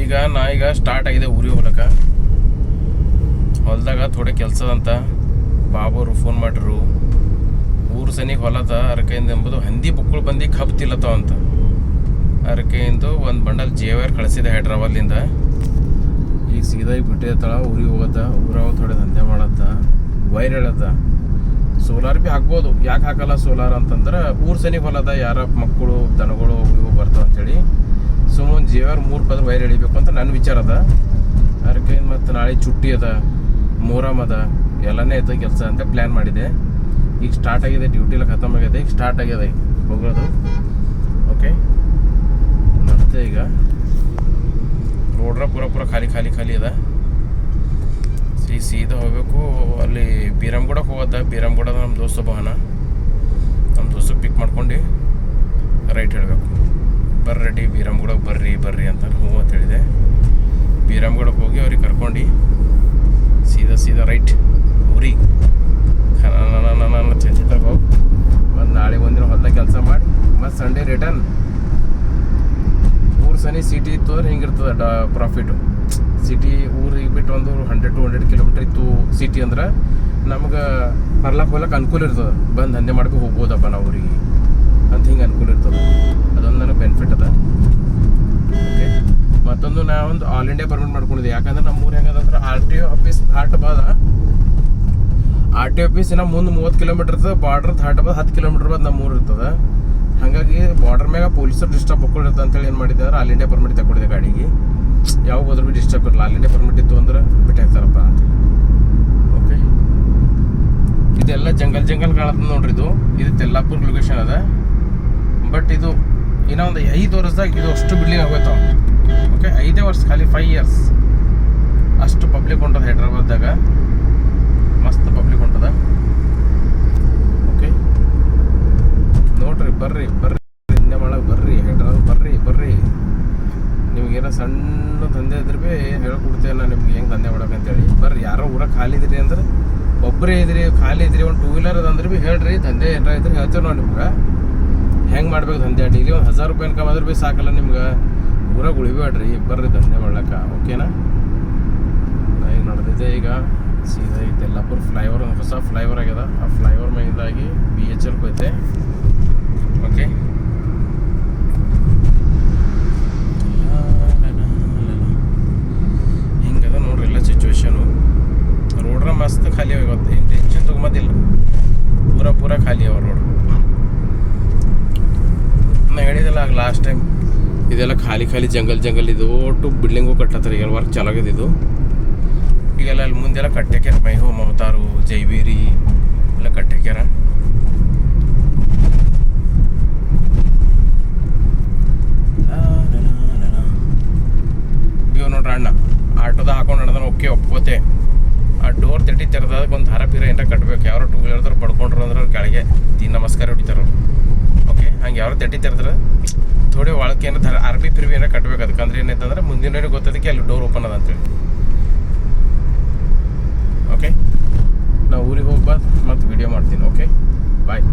ಈಗ ಸ್ಟಾರ್ಟ್ ಆಗಿದೆ ಊರಿಗೆ ಹೋಗ್ಲಕ್ಕ. ಹೊಲದಾಗ ಥೋಡೆ ಕೆಲಸದಂತ ಬಾಬೋರು ಫೋನ್ ಮಾಡಿರು. ಊರು ಸನಿಗೆ ಹೊಲದ ಅರಕೆಯಿಂದ ಎಂಬುದು ಹಂದಿ ಬುಕ್ಕಳು ಬಂದು ಕಬ್ಬು ತಿಲ್ಲತ್ತಾವ ಅಂತ. ಅರಕೆಯಿಂದ ಒಂದು ಬಂಡಲ್ ಜೇವರ್ ಕಳಿಸಿದೆ ಹೈದ್ರಾಬಾದ್ಲಿಂದ. ಈಗ ಸೀದಾ ಬಿಟ್ಟಿರ್ತಾಳ ಊರಿಗೆ ಹೋಗತ್ತ. ಊರಾಗ ಥೋಡೆ ದಂಧೆ ಮಾಡತ್ತ, ವೈರ್ ಹೇಳತ್ತ. ಸೋಲಾರ್ ಭೀ ಹಾಕ್ಬೋದು. ಯಾಕೆ ಹಾಕಲ್ಲ ಸೋಲಾರ್ ಅಂತಂದ್ರೆ ಊರು ಸನಿಗೆ ಹೊಲದ ಯಾರ ಮಕ್ಕಳು ದನಗಳು ಇವು ಬರ್ತಾವ ಅಂತೇಳಿ ಸುಮ್ಮನೆ ಜೇವರ್ 3 ಪದ್ರ ವೈರ್ ಎಳಿಬೇಕು ಅಂತ ನನ್ನ ವಿಚಾರ ಅದ. ಅದಕ್ಕೆ ಮತ್ತು ನಾಳೆ ಚುಟ್ಟಿ ಅದ, ಮೊಹರಮ್ ಅದ, ಎಲ್ಲನೇ ಐತೆ ಕೆಲಸ ಅಂತ ಪ್ಲ್ಯಾನ್ ಮಾಡಿದೆ. ಈಗ ಸ್ಟಾರ್ಟ್ ಆಗಿದೆ, ಡ್ಯೂಟಿ ಎಲ್ಲ ಖತಮ್ ಆಗಿದೆ. ಈಗ ಸ್ಟಾರ್ಟ್ ಆಗಿದೆ ಈಗ ಹೋಗೋದು. ಓಕೆ, ನಡ್ತೆ ಈಗ ರೋಡ್ರ ಪೂರ ಖಾಲಿ ಅದ. ಸೀದಾ ಹೋಗ್ಬೇಕು. ಅಲ್ಲಿ ಬೀರಾಮ್ಗೂಡಕ್ಕೆ ಹೋಗೋದ. ಬೀರಾಮ್ಗೂಡದ ನಮ್ಮ ದೋಸ್ತ ಬಹನ, ನಮ್ಮ ದೋಸ್ತ ಪಿಕ್ ಮಾಡ್ಕೊಂಡು ರೈಟ್ ಹೇಳಬೇಕು. ಬರ್ರೆಡಿ ಬೀರಾಮ್ಗೂಡಕ್ಕೆ ಬರ್ರಿ ಅಂತ ಹ್ಞೂ ಅಂತ ಹೇಳಿದೆ. ಬೀರಾಮ್ಗೂಡಕ್ಕೆ ಹೋಗಿ ಅವ್ರಿಗೆ ಕರ್ಕೊಂಡು ಸೀದಾ ರೈಟ್ ಊರಿಗೆ ನಾನು ಚಂಚಿತಾಗ ಹೋಗಿ ಮತ್ತು ನಾಳೆ ಒಂದಿನ ಹೊಲ್ದಾಗ ಕೆಲಸ ಮಾಡಿ ಮತ್ತು ಸಂಡೇ ರಿಟರ್ನ್. ಊರು ಸನಿ ಸಿಟಿ ಇತ್ತು ಅಂದ್ರೆ ಹಿಂಗಿರ್ತದೆ ಪ್ರಾಫಿಟು. ಸಿಟಿ ಊರಿಗೆ ಬಿಟ್ಟು ಒಂದು 100 to 100 ಕಿಲೋಮೀಟ್ರ್ ಇತ್ತು ಸಿಟಿ ಅಂದ್ರೆ ನಮ್ಗೆ ಹೋಗ್ಲಕ್ಕೆ ಅನುಕೂಲ ಇರ್ತದೆ. ಬಂದು ದಂಧೆ ಮಾಡ್ಕೊಂಡು ಹೋಗ್ಬೋದಪ್ಪ ನಾವು ಊರಿಗೆ ಅಂತ ಹಿಂಗೆ ಅನುಕೂಲ ಇರ್ತದೆ. ಅದೊಂದು ನನಗೆ ಬೆನಿಫಿಟ್ ಅದ. ಓಕೆ, ಮತ್ತೊಂದು ನಾವೊಂದು ಆಲ್ ಇಂಡಿಯಾ ಪರ್ಮಿಟ್ ಮಾಡ್ಕೊಂಡಿದ್ದೆ. ಯಾಕಂದ್ರೆ ನಮ್ಮ ಊರು ಹೆಂಗದಂದ್ರೆ RTO ಆಫೀಸ್ ದಾಟಬಾದ. RTO ಆಫೀಸ್ ಇನ್ನು ಮುಂದೆ 30 ಕಿಲೋಮೀಟ್ರ್ ಇರ್ತದೆ. ಬಾರ್ಡ್ರ್ ದಾಟಬಾದ 10 ಕಿಲೋಮೀಟ್ರ್ ಬಾದ್ ನಮ್ಮ ಊರು ಇರ್ತದೆ. ಹಾಗಾಗಿ ಬಾರ್ಡರ್ ಮ್ಯಾಗ ಪೊಲೀಸರು ಡಿಸ್ಟರ್ಬ್ ಹಾಕೊಂಡಿರ್ತಾರೆ ಅಂತೇಳಿ ಏನು ಮಾಡಿದೆ ಅಂದ್ರೆ ಆಲ್ ಇಂಡಿಯಾ ಪರ್ಮಿಟ್ ತಗೊಂಡಿದ್ದೆ ಗಾಡಿಗೆ. ಯಾವಾಗ ಹೋದ್ರೂ ಭೀ ಡಿಸ್ಟರ್ಬ್ ಇರಲ್ಲ. ಆಲ್ ಇಂಡಿಯಾ ಪರ್ಮಿಟ್ ಇತ್ತು ಅಂದ್ರೆ ಬಿಟ್ಟು ಹಾಕ್ತಾರಪ್ಪ ಅಂತ. ಓಕೆ, ಇದೆಲ್ಲ ಜಂಗಲ್ ಕಾಣತ್ತೆ ನೋಡ್ರಿ. ಇದು ತೆಲ್ಲಾಪುರ್ ಲೊಕೇಶನ್ ಅದ. ಬಟ್ ಇದು ಇನ್ನೂ ಒಂದು 5 ವರ್ಷದಾಗ ಇದು ಅಷ್ಟು ಬಿಲ್ಡಿಂಗ್ ಆಗೋಯ್ತಾವ. ಓಕೆ, 5 ವರ್ಷ ಖಾಲಿ 5 years ಅಷ್ಟು ಪಬ್ಲಿಕ್ ಹೊಂಟದ ಹೈದ್ರಾಬಾದ್ದಾಗ. ಮಸ್ತ್ ಪಬ್ಲಿಕ್ ಹೊಂಟದ. ಓಕೆ, ನೋಡ್ರಿ ಬರ್ರಿ ಹಿಂದೆ ಮಾಡಕ್ಕೆ ಬರ್ರಿ, ಹೈದ್ರಾಬಾದ್ ಬರ್ರಿ. ನಿಮಗೇನೋ ಸಣ್ಣ ದಂಧೆ ಇದ್ರೆ ಭೀ ಹೇಳ್ಕೊಡ್ತೇವೆ ನಾನು ನಿಮ್ಗೆ ಹೆಂಗೆ ದಂಧೆ ಮಾಡೋಕ್ಕಂತೇಳಿ. ಬರ್ರಿ, ಯಾರೋ ಊರಾಗ ಖಾಲಿ ಇದ್ರಿ ಅಂದ್ರೆ ಒಬ್ಬರೇ ಇದ್ರಿ, ಖಾಲಿ ಇದ್ರಿ, ಒಂದು 2 wheeler ಅದಂದ್ರೆ ಭೀ ಹೇಳ್ರಿ. ದಂಧೆ ಏನಾರ ಇದ್ರೆ ಹೇಳ್ತೇವೆ ನಾವು ನಿಮ್ಗೆ ಹೆಂಗೆ ಮಾಡ್ಬೇಕು ದಂಧೆ. ಡೈಲಿ ಒಂದು 1000 ರೂಪಾಯಿ ಇನ್ಕಮ್ ಆದ್ರೆ ಭೀ ಸಾಕಲ್ಲ ನಿಮ್ಗೆ. ಊರಾಗ ಉಳಿಬೇಡ್ರಿ, ಬರ್ರಿ ದಂಧೆ ಮಾಡ್ಲಕ್ಕ. ಓಕೆನಾ? ಈಗ ನಡೆದಿದೆ. ಈಗ ಸೀದಾ ಈ ತೆಲ್ಲಾಪುರ್ ಫ್ಲೈಓವರ್, ಒಂದು ಹೊಸ ಫ್ಲೈಓವರ್ ಆಗ್ಯದ. ಆ ಫ್ಲೈಓವರ್ ಮೇಲಿಂದಾಗಿ BHL ಹೋಯ್ತೆ. ಓಕೆ, ಹಿಂಗದ ನೋಡ್ರಿ ಎಲ್ಲ ಸಿಚುವೇಶನು. ರೋಡ್ರ ಮಸ್ತ್ ಖಾಲಿ ಇವತ್ತು, ಏನು ಟೆನ್ಷನ್ ತೊಗೊಂಬದಿಲ್ಲ. ಪೂರ ಖಾಲಿ ಅವ ರೋಡ್. ನಾ ಹೇಳಿದೆಲ್ಲ ಆಗ ಲಾಸ್ಟ್ ಟೈಮ್ ಇದೆಲ್ಲ ಖಾಲಿ ಜಂಗಲ್ ಇದು. ಒಟ್ಟು ಬಿಲ್ಡಿಂಗು ಕಟ್ಟತ್ತಾರೆ. ಈಗ ವರ್ಕ್ ಚಾಲಾಗಿದೆ ಇದು. ಈಗೆಲ್ಲ ಅಲ್ಲಿ ಮುಂದೆಲ್ಲ ಕಟ್ಟಾಕ್ಯಾರ. ಮೈಹೋ ಮಮತಾರು, ಜೈವೀರಿ ಎಲ್ಲ ಕಟ್ಟಾಕ್ಯಾರ. ಇವ್ ನೋಡ್ರಿ ಅಣ್ಣ ಆಟೋದ ಹಾಕೊಂಡು ನಡೆದ. ಓಕೆ, ಒಪ್ಕೋತೆ. ಆ ಡೋರ್ ತೆರೆದಾಗ ಒಂದು ದಾರ ಪೀರ ಏನಾರ ಕಟ್ಟಬೇಕು. ಯಾರೋ 2 wheeler ಬಡ್ಕೊಂಡ್ರು ಅಂದ್ರೆ ಅವ್ರು ಕೆಳಗೆ ನಮಸ್ಕಾರ ಹೊಡಿತಾರ. ಓಕೆ, ಹಂಗೆ ಯಾರೋ ತೆರೆದ್ರೆ ಥೋಡೆ ಒಳಕ್ಕೆ ಏನಾರ RB ಪಿರ್ಬಿ ಏನಾರ ಕಟ್ಬೇಕು. ಅದಕ್ಕಂದ್ರೆ ಏನೈತಂದ್ರೆ ಮುಂದಿನ ಗೊತ್ತದಕ್ಕೆ ಅಲ್ಲಿ ಡೋರ್ ಓಪನ್ ಅದ ಅಂತೇಳಿ. ಓಕೆ, ನಾವು ಊರಿಗೆ ಹೋಗ್ಬಾರ್ದು, ಮತ್ತು ವಿಡಿಯೋ ಮಾಡ್ತೀನಿ. ಓಕೆ, ಬಾಯ್.